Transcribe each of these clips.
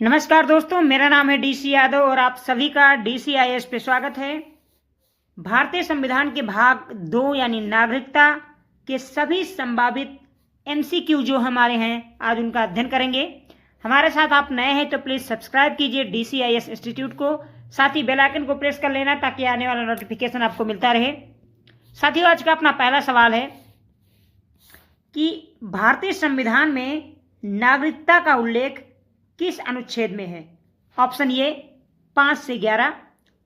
नमस्कार दोस्तों, मेरा नाम है डीसी यादव और आप सभी का DCIS पे स्वागत है। भारतीय संविधान के भाग 2 यानी नागरिकता के सभी संभावित MCQ जो हमारे हैं, आज उनका अध्ययन करेंगे। हमारे साथ आप नए हैं तो प्लीज़ सब्सक्राइब कीजिए DCIS इंस्टीट्यूट को, साथ ही बेल आइकन को प्रेस कर लेना ताकि आने वाला नोटिफिकेशन आपको मिलता रहे। साथियों, आज का अपना पहला सवाल है कि भारतीय संविधान में नागरिकता का उल्लेख किस अनुच्छेद में है? ऑप्शन ए 5 से 11,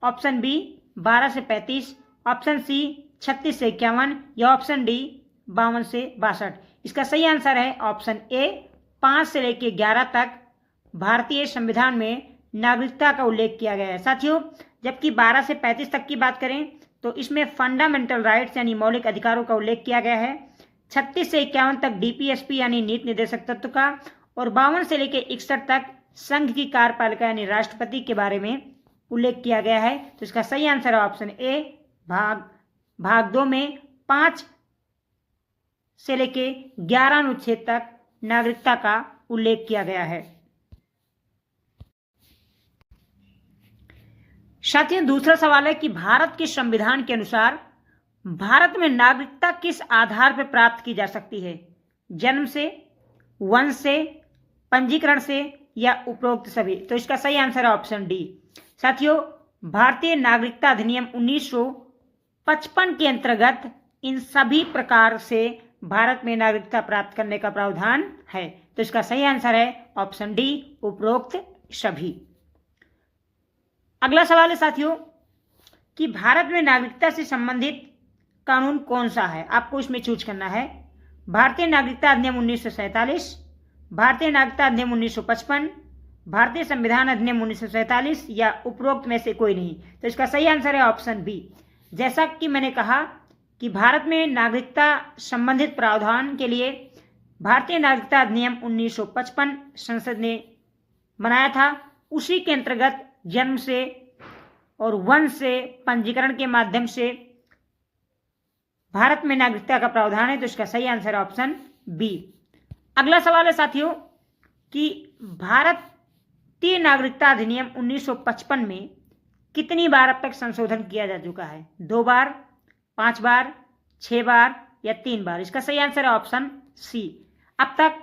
ऑप्शन बी 12 से 35, ऑप्शन सी 36 से 51 या ऑप्शन डी 52 से 62। इसका सही आंसर है ऑप्शन ए 5 से लेकर 11 तक भारतीय संविधान में नागरिकता का उल्लेख किया गया है। साथियों, जबकि 12 से 35 तक की बात करें तो इसमें फंडामेंटल राइट्स यानी मौलिक अधिकारों का उल्लेख किया गया है। 36 से 51 तक DPSP यानी नीति निर्देशक तत्व का, और 52 से लेकर 61 तक संघ की कार्यपालिका यानी राष्ट्रपति के बारे में उल्लेख किया गया है। तो इसका सही आंसर है ऑप्शन ए भाग 2 में 5 से लेकर 11 अनुच्छेद तक नागरिकता का उल्लेख किया गया है। साथियों, दूसरा सवाल है कि भारत के संविधान के अनुसार भारत में नागरिकता किस आधार पर प्राप्त की जा सकती है? जन्म से, वंश से, पंजीकरण से या उपरोक्त सभी? तो इसका सही आंसर है ऑप्शन डी। साथियों, भारतीय नागरिकता अधिनियम 1955 के अंतर्गत इन सभी प्रकार से भारत में नागरिकता प्राप्त करने का प्रावधान है। तो इसका सही आंसर है ऑप्शन डी, उपरोक्त सभी। अगला सवाल है साथियों कि भारत में नागरिकता से संबंधित कानून कौन सा है? आपको इसमें चूज करना है। भारतीय नागरिकता अधिनियम 1947, भारतीय नागरिकता अधिनियम 1955, भारतीय संविधान अधिनियम 1947 या उपरोक्त में से कोई नहीं। तो इसका सही आंसर है ऑप्शन बी। जैसा कि मैंने कहा कि भारत में नागरिकता संबंधित प्रावधान के लिए भारतीय नागरिकता अधिनियम 1955 संसद ने बनाया था। उसी के अंतर्गत जन्म से और वंश से पंजीकरण के माध्यम से भारत में नागरिकता का प्रावधान है। तो इसका सही आंसर है ऑप्शन बी। अगला सवाल है साथियों कि भारतीय नागरिकता अधिनियम 1955 में कितनी बार अब तक संशोधन किया जा चुका है? 2 बार, 5 बार, 6 बार या 3 बार? इसका सही आंसर है ऑप्शन सी। अब तक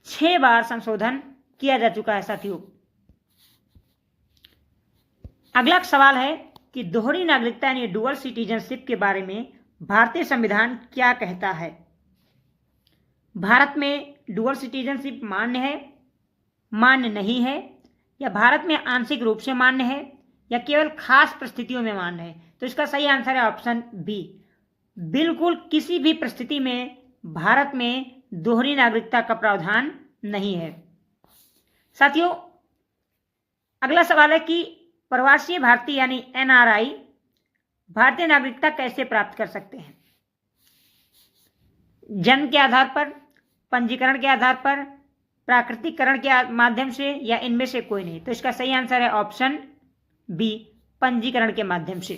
6 बार संशोधन किया जा चुका है साथियों। अगला सवाल है कि दोहरी नागरिकता यानी डुअल सिटीजनशिप के बारे में भारतीय संविधान क्या कहता है? भारत में डुअल सिटीजनशिप मान्य है, मान्य नहीं है, या भारत में आंशिक रूप से मान्य है या केवल खास परिस्थितियों में मान्य है? तो इसका सही आंसर है ऑप्शन बी। बिल्कुल किसी भी परिस्थिति में भारत में दोहरी नागरिकता का प्रावधान नहीं है। साथियों, अगला सवाल है कि प्रवासी भारतीय यानी NRI भारतीय नागरिकता कैसे प्राप्त कर सकते हैं? जन्म के आधार पर, पंजीकरण के आधार पर, प्राकृतिकरण के माध्यम से या इनमें से कोई नहीं? तो इसका सही आंसर है ऑप्शन बी, पंजीकरण के माध्यम से।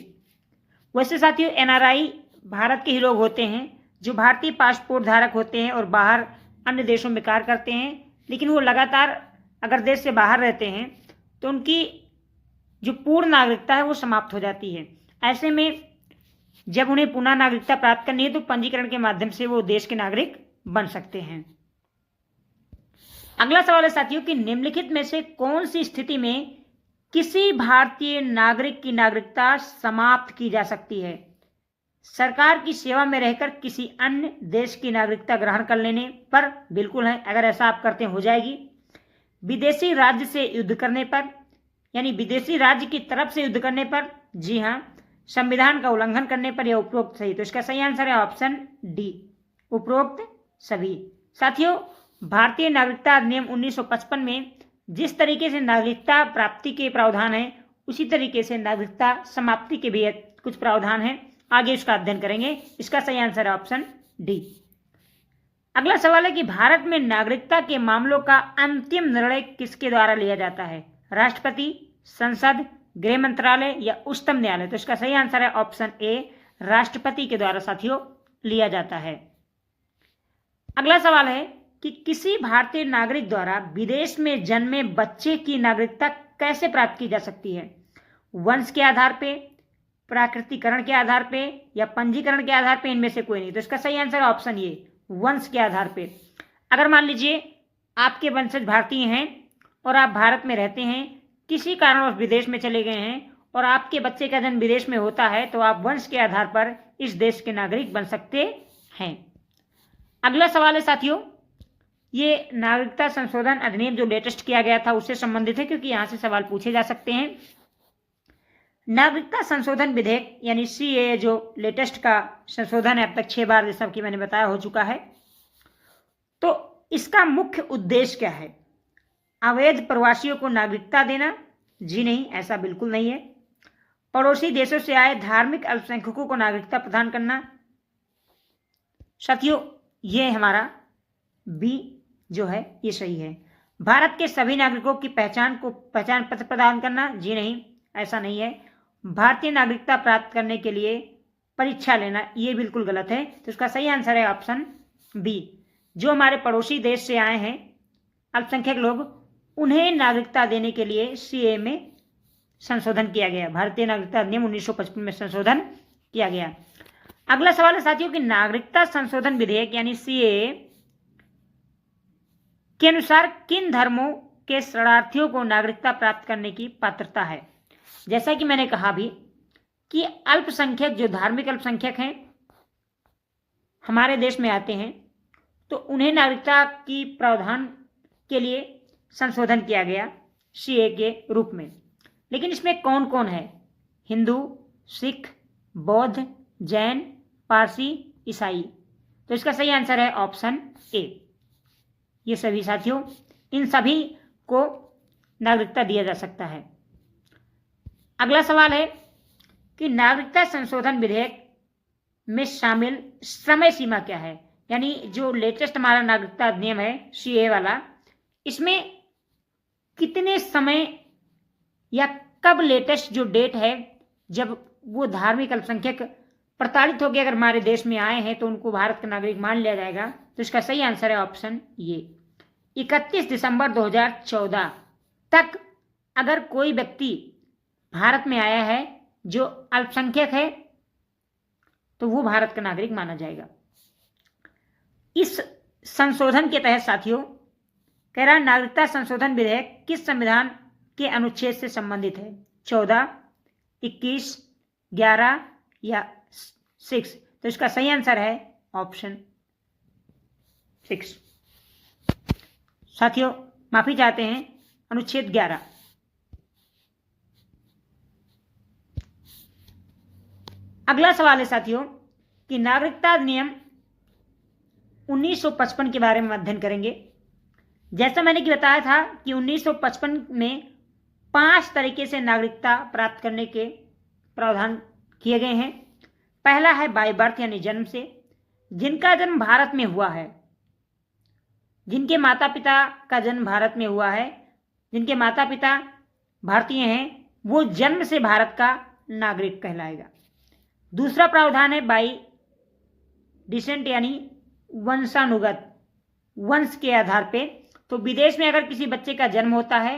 वैसे साथियों, NRI भारत के ही लोग होते हैं जो भारतीय पासपोर्ट धारक होते हैं और बाहर अन्य देशों में कार्य करते हैं, लेकिन वो लगातार अगर देश से बाहर रहते हैं तो उनकी जो पूर्ण नागरिकता है वो समाप्त हो जाती है। ऐसे में जब उन्हें पुनः नागरिकता प्राप्त करनी है तो पंजीकरण के माध्यम से वो देश के नागरिक बन सकते हैं। अगला सवाल है साथियों कि निम्नलिखित में से कौन सी स्थिति में किसी भारतीय नागरिक की नागरिकता समाप्त की जा सकती है? सरकार की सेवा में रहकर किसी अन्य देश की नागरिकता ग्रहण कर लेने पर बिल्कुल है, अगर ऐसा आप करते हैं हो जाएगी। विदेशी राज्य से युद्ध करने पर यानी विदेशी राज्य की तरफ से युद्ध करने पर, जी हाँ, संविधान का उल्लंघन करने पर या उपरोक्त सही? तो इसका सही आंसर है ऑप्शन डी, उपरोक्त सभी। साथियों, भारतीय नागरिकता अधिनियम 1955 में जिस तरीके से नागरिकता प्राप्ति के प्रावधान है उसी तरीके से नागरिकता समाप्ति के भी कुछ प्रावधान है। आगे इसका अध्ययन करेंगे। इसका सही आंसर है ऑप्शन डी। अगला सवाल है कि भारत में नागरिकता के मामलों का अंतिम निर्णय किसके द्वारा लिया जाता है? राष्ट्रपति, संसद, गृह मंत्रालय या उच्चतम न्यायालय? तो इसका सही आंसर है ऑप्शन ए, राष्ट्रपति के द्वारा साथियों लिया जाता है। अगला सवाल है कि किसी भारतीय नागरिक द्वारा विदेश में जन्मे बच्चे की नागरिकता कैसे प्राप्त की जा सकती है? वंश के आधार पे, प्राकृतिकरण के आधार पे या पंजीकरण के आधार पे? इनमें से कोई नहीं। तो इसका सही आंसर ऑप्शन ये, वंश के आधार पे। अगर मान लीजिए आपके वंशज भारतीय हैं और आप भारत में रहते हैं, किसी कारणवश विदेश में चले गए हैं और आपके बच्चे का जन्म विदेश में होता है, तो आप वंश के आधार पर इस देश के नागरिक बन सकते हैं। अगला सवाल है साथियों, ये नागरिकता संशोधन अधिनियम जो लेटेस्ट किया गया था उससे संबंधित है, क्योंकि यहां से सवाल पूछे जा सकते हैं। नागरिकता संशोधन विधेयक यानी सीएए जो लेटेस्ट का संशोधन है, अब तक 6 बार जैसा कि मैंने बताया हो चुका है। तो इसका मुख्य उद्देश्य क्या है? अवैध प्रवासियों को नागरिकता देना? जी नहीं, ऐसा बिल्कुल नहीं है। पड़ोसी देशों से आए धार्मिक अल्पसंख्यकों को नागरिकता प्रदान करना? साथियों ये हमारा बी जो है ये सही है। भारत के सभी नागरिकों की पहचान पत्र प्रदान करना? जी नहीं, ऐसा नहीं है। भारतीय नागरिकता प्राप्त करने के लिए परीक्षा लेना? ये बिल्कुल गलत है। तो इसका सही आंसर है ऑप्शन बी, जो हमारे पड़ोसी देश से आए हैं अल्पसंख्यक लोग, उन्हें नागरिकता देने के लिए सीए में संशोधन किया गया। भारतीय नागरिकता अधिनियम 1955 में संशोधन किया गया। अगला सवाल है साथियों कि नागरिकता संशोधन विधेयक यानी सीए के अनुसार किन धर्मों के शरणार्थियों को नागरिकता प्राप्त करने की पात्रता है? जैसा कि मैंने कहा भी कि अल्पसंख्यक जो धार्मिक अल्पसंख्यक हैं हमारे देश में आते हैं, तो उन्हें नागरिकता की प्रावधान के लिए संशोधन किया गया सीए के रूप में। लेकिन इसमें कौन कौन है? हिंदू, सिख, बौद्ध, जैन, पारसी, ईसाई। तो इसका सही आंसर है ऑप्शन ए। ये सभी साथियों, इन सभी को नागरिकता दिया जा सकता है। अगला सवाल है कि नागरिकता संशोधन विधेयक में शामिल समय सीमा क्या है? यानी जो लेटेस्ट हमारा नागरिकता अधिनियम है सीए वाला, इसमें कितने समय या कब लेटेस्ट जो डेट है जब वो धार्मिक अल्पसंख्यक प्रताड़ित होकर अगर हमारे देश में आए हैं तो उनको भारत का नागरिक मान लिया जाएगा? तो इसका सही आंसर है ऑप्शन ये, 31 दिसंबर 2014 तक अगर कोई व्यक्ति भारत में आया है जो अल्पसंख्यक है तो वो भारत का नागरिक माना जाएगा। इस संशोधन के तहत साथियों कह रहा नागरिकता संशोधन विधेयक किस संविधान के अनुच्छेद से संबंधित है? 14, 21, 11 या 6? तो इसका सही आंसर है ऑप्शन 6। साथियों माफी चाहते हैं, अनुच्छेद 11। अगला सवाल है साथियों कि नागरिकता अधिनियम 1955 के बारे में अध्ययन करेंगे। जैसा मैंने कि बताया था कि 1955 में 5 तरीके से नागरिकता प्राप्त करने के प्रावधान किए गए हैं। पहला है बाय बर्थ यानी जन्म से, जिनका जन्म भारत में हुआ है, जिनके माता पिता का जन्म भारत में हुआ है, जिनके माता पिता भारतीय हैं, वो जन्म से भारत का नागरिक कहलाएगा। दूसरा प्रावधान है बाय डिसेंट यानी वंशानुगत, वंश के आधार पे। तो विदेश में अगर किसी बच्चे का जन्म होता है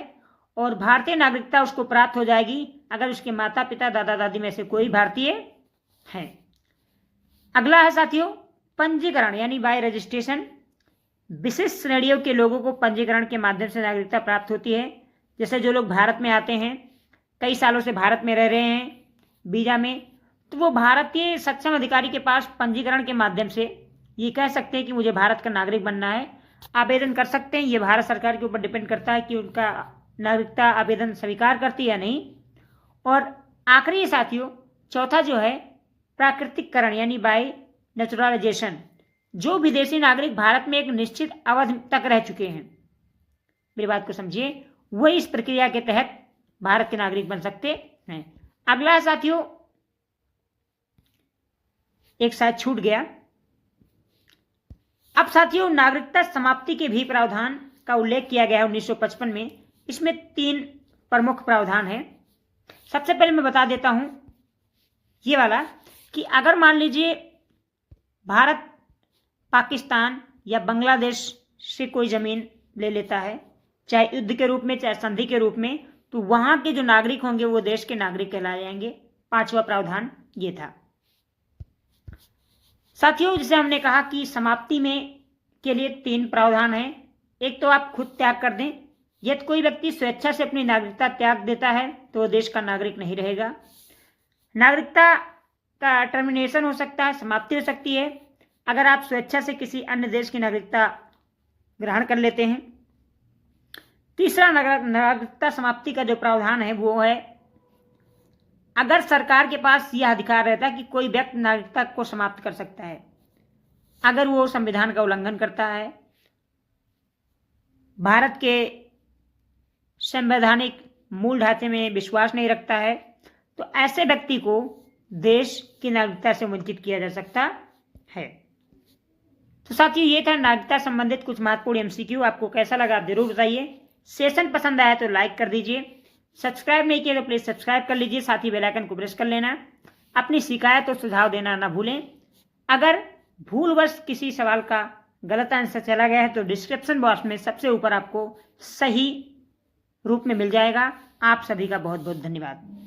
और भारतीय नागरिकता उसको प्राप्त हो जाएगी अगर उसके माता पिता दादा दादी में से कोई भारतीय है। अगला है साथियों पंजीकरण यानी बाय रजिस्ट्रेशन। विशिष्ट श्रेणियों के लोगों को पंजीकरण के माध्यम से नागरिकता प्राप्त होती है। जैसे जो लोग भारत में आते हैं, कई सालों से भारत में रह रहे हैं वीजा में, तो वो भारतीय सक्षम अधिकारी के पास पंजीकरण के माध्यम से ये कह सकते हैं कि मुझे भारत का नागरिक बनना है, आवेदन कर सकते हैं। ये भारत सरकार के ऊपर डिपेंड करता है कि उनका नागरिकता आवेदन स्वीकार करती है या नहीं। और आखिरी साथियों चौथा जो है प्राकृतिकरण यानी बाय नेचुरलाइजेशन। जो विदेशी नागरिक भारत में एक निश्चित अवधि तक रह चुके हैं, मेरी बात को समझिए, वो इस प्रक्रिया के तहत भारत के नागरिक बन सकते हैं। अगला साथियों एक शायद छूट गया। अब साथियों नागरिकता समाप्ति के भी प्रावधान का उल्लेख किया गया है 1955 में। इसमें 3 प्रमुख प्रावधान है। सबसे पहले मैं बता देता हूं ये वाला कि अगर मान लीजिए भारत पाकिस्तान या बांग्लादेश से कोई जमीन ले लेता है, चाहे युद्ध के रूप में चाहे संधि के रूप में, तो वहां के जो नागरिक होंगे वो देश के नागरिक कहलाए जाएंगे। 5वां प्रावधान ये था। साथियों, जैसे हमने कहा कि समाप्ति में के लिए 3 प्रावधान हैं। एक तो आप खुद त्याग कर दें। यदि कोई व्यक्ति स्वेच्छा से अपनी नागरिकता त्याग देता है तो वो देश का नागरिक नहीं रहेगा। नागरिकता का टर्मिनेशन हो सकता है, समाप्ति हो सकती है, अगर आप स्वेच्छा से किसी अन्य देश की नागरिकता ग्रहण कर लेते हैं। तीसरा नागरिकता समाप्ति का जो प्रावधान है वो है अगर सरकार के पास यह अधिकार रहता है कि कोई व्यक्ति नागरिकता को समाप्त कर सकता है अगर वो संविधान का उल्लंघन करता है, भारत के संवैधानिक मूल ढांचे में विश्वास नहीं रखता है, तो ऐसे व्यक्ति को देश की नागरिकता से वंचित किया जा सकता है। तो साथियों, ये था नागरिकता संबंधित कुछ महत्वपूर्ण एमसीक्यू। आपको कैसा लगा आप जरूर बताइए। सेशन पसंद आया तो लाइक कर दीजिए, सब्सक्राइब नहीं किया तो प्लीज सब्सक्राइब कर लीजिए, साथ ही बेल आइकन को प्रेस कर लेना। अपनी शिकायत और सुझाव देना ना भूलें। अगर भूलवश किसी सवाल का गलत आंसर चला गया है तो डिस्क्रिप्शन बॉक्स में सबसे ऊपर आपको सही रूप में मिल जाएगा। आप सभी का बहुत बहुत धन्यवाद।